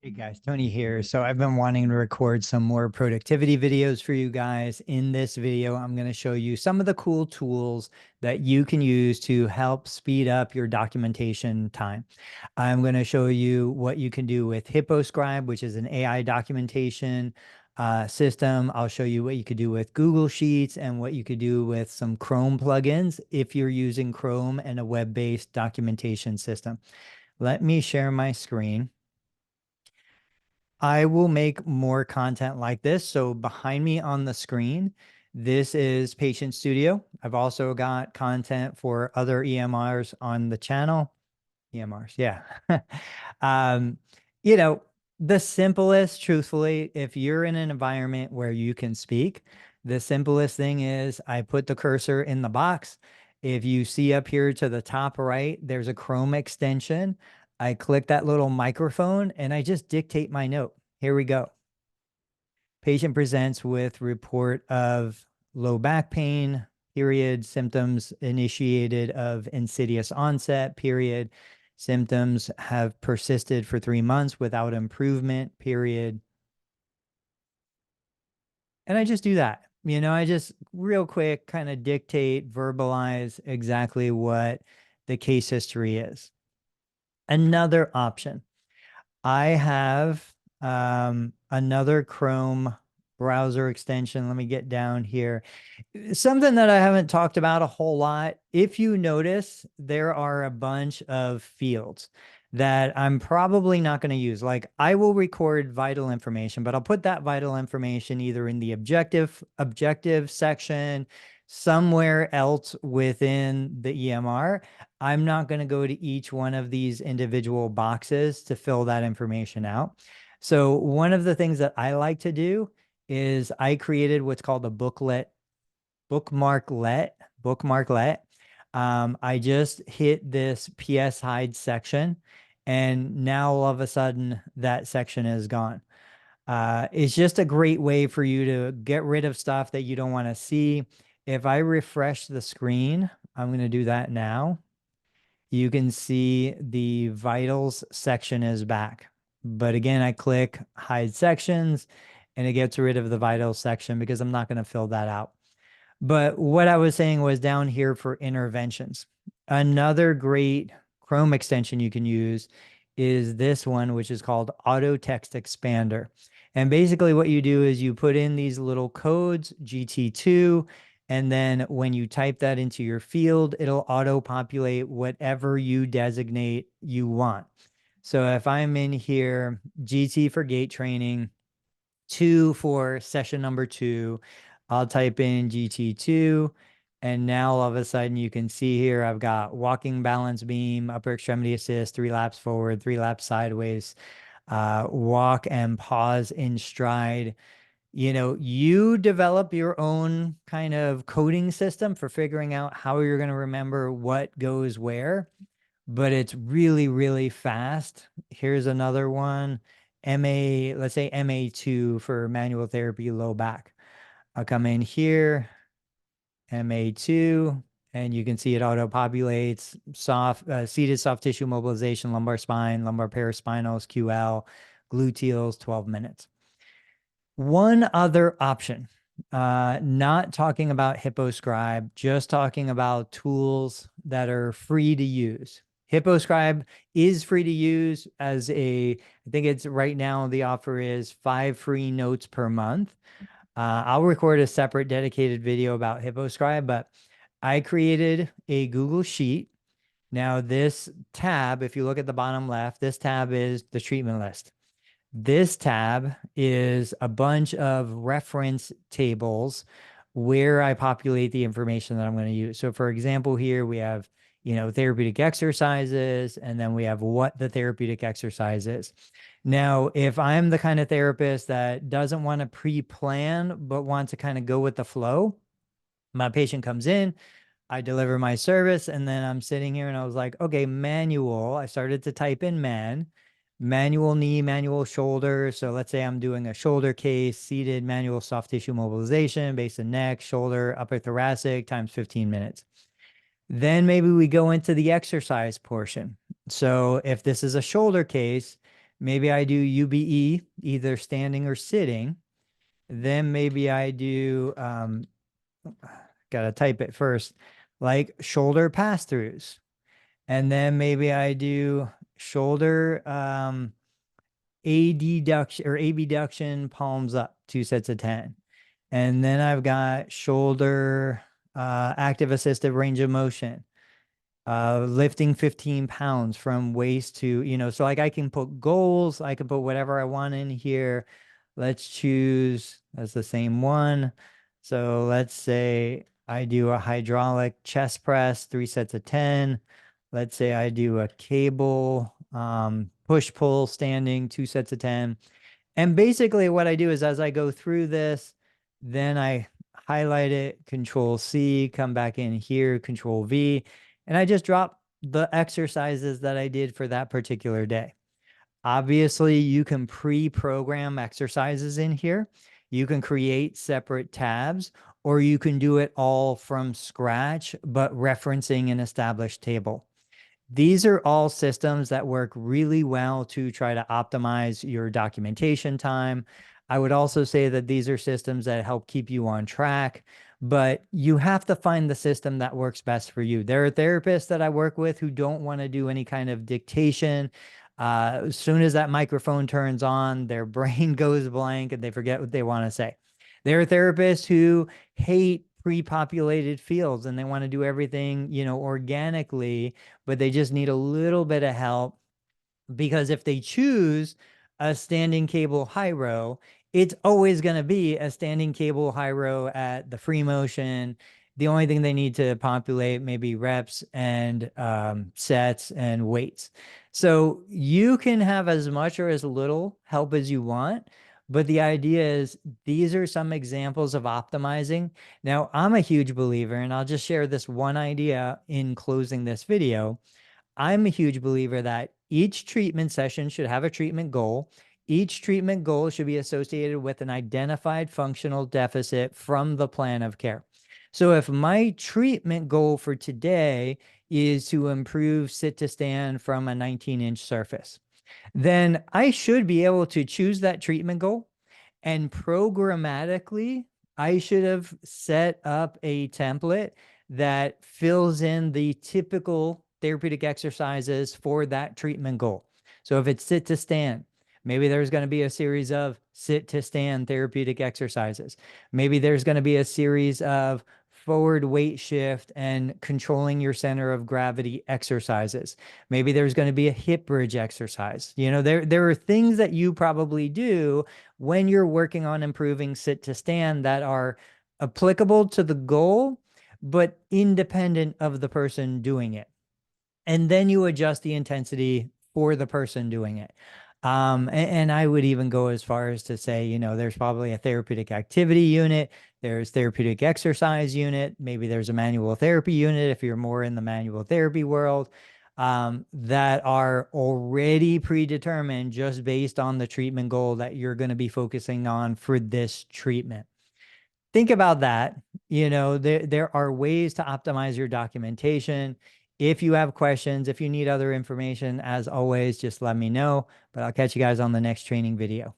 Hey guys, Tony here. So I've been wanting to record some more productivity videos for you guys. In this video, I'm going to show you some of the cool tools that you can use to help speed up your documentation time. I'm going to show you what you can do with HippoScribe, which is an AI documentation system. I'll show you what you could do with Google Sheets and what you could do with some Chrome plugins if you're using Chrome and a web-based documentation system. Let me share my screen. I will make more content like this. So behind me on the screen, this is Patient Studio. I've also got content for other EMRs on the channel. EMRs, yeah. um, you know, the simplest, truthfully, if you're in an environment where you can speak, the simplest thing is I put the cursor in the box. If you see up here to the top right, there's a Chrome extension. I click that little microphone and I just dictate my note. Here we go. Patient presents with report of low back pain, period, symptoms initiated of insidious onset, period. Symptoms have persisted for 3 months without improvement, period. And I just do that. I just real quick kind of dictate, verbalize exactly what the case history is. Another option. I have another Chrome browser extension. Let me get down here. Something that I haven't talked about a whole lot. If you notice, there are a bunch of fields that I'm probably not going to use. Like I will record vital information, but I'll put that vital information either in the objective section, somewhere else within the EMR. I'm not going to go to each one of these individual boxes to fill that information out. So one of the things that I like to do is I created what's called a bookmarklet. I just hit this PS hide section, and now all of a sudden that section is gone. It's just a great way for you to get rid of stuff that you don't want to see. If I refresh the screen, I'm going to do that now. You can see the vitals section is back. But again, I click hide sections and it gets rid of the vitals section because I'm not going to fill that out. But what I was saying was down here for interventions. Another great Chrome extension you can use is this one, which is called Auto Text Expander. And basically what you do is you put in these little codes, GT2, and then when you type that into your field, it'll auto-populate whatever you designate you want. So if I'm in here, GT for gait training, 2 for session number 2, I'll type in GT2, and now all of a sudden you can see here I've got walking balance beam, upper extremity assist, 3 laps forward, 3 laps sideways, walk and pause in stride. You develop your own kind of coding system for figuring out how you're going to remember what goes where, but it's really, really fast. Here's another one. Let's say MA2 for manual therapy, low back. I'll come in here, MA2, and you can see it auto-populates seated soft tissue mobilization, lumbar spine, lumbar paraspinals, QL, gluteals, 12 minutes. One other option, not talking about HippoScribe, just talking about tools that are free to use. HippoScribe is free to use I think it's right now the offer is 5 free notes per month. I'll record a separate dedicated video about HippoScribe, but I created a Google Sheet. Now this tab, if you look at the bottom left, this tab is the treatment list. This tab is a bunch of reference tables where I populate the information that I'm going to use. So for example, here we have, therapeutic exercises, and then we have what the therapeutic exercise is. Now, if I'm the kind of therapist that doesn't want to pre-plan, but wants to kind of go with the flow, my patient comes in, I deliver my service, and then I'm sitting here and I was like, okay, manual. I started to type in manual knee, manual shoulder. So let's say I'm doing a shoulder case, seated manual soft tissue mobilization, base and neck, shoulder, upper thoracic, times 15 minutes. Then maybe we go into the exercise portion. So if this is a shoulder case, Maybe I do UBE, either standing or sitting. Then maybe I do, gotta type it first, like shoulder pass-throughs. And then maybe I do shoulder adduction or abduction, palms up, 2 sets of 10. And then I've got shoulder active assisted range of motion, lifting 15 pounds from waist to, so like I can put goals, I can put whatever I want in here. Let's choose, that's the same one. So let's say I do a hydraulic chest press, 3 sets of 10. Let's say I do a cable push pull standing, 2 sets of 10. And basically what I do is as I go through this, then I highlight it, Control C, come back in here, Control V, and I just drop the exercises that I did for that particular day. Obviously, you can pre-program exercises in here. You can create separate tabs, or you can do it all from scratch, but referencing an established table. These are all systems that work really well to try to optimize your documentation time. I would also say that these are systems that help keep you on track, but you have to find the system that works best for you. There are therapists that I work with who don't want to do any kind of dictation. As soon as that microphone turns on, their brain goes blank and they forget what they want to say. There are therapists who hate pre-populated fields and they want to do everything, organically, but they just need a little bit of help, because if they choose a standing cable high row, it's always going to be a standing cable high row at the free motion. The only thing they need to populate maybe reps and sets and weights. So you can have as much or as little help as you want, but the idea is these are some examples of optimizing. Now, I'm a huge believer, and I'll just share this one idea in closing this video. I'm a huge believer that each treatment session should have a treatment goal. Each treatment goal should be associated with an identified functional deficit from the plan of care. So if my treatment goal for today is to improve sit to stand from a 19-inch surface, then I should be able to choose that treatment goal, and programmatically, I should have set up a template that fills in the typical therapeutic exercises for that treatment goal. So if it's sit to stand, maybe there's going to be a series of sit to stand therapeutic exercises. Maybe there's going to be a series of forward weight shift and controlling your center of gravity exercises. Maybe there's going to be a hip bridge exercise. There are things that you probably do when you're working on improving sit to stand that are applicable to the goal, but independent of the person doing it. And then you adjust the intensity for the person doing it. And I would even go as far as to say, there's probably a therapeutic activity unit, there's therapeutic exercise unit, maybe there's a manual therapy unit if you're more in the manual therapy world, that are already predetermined just based on the treatment goal that you're going to be focusing on for this treatment. Think about that. There are ways to optimize your documentation. If you have questions, if you need other information, as always, just let me know. But I'll catch you guys on the next training video.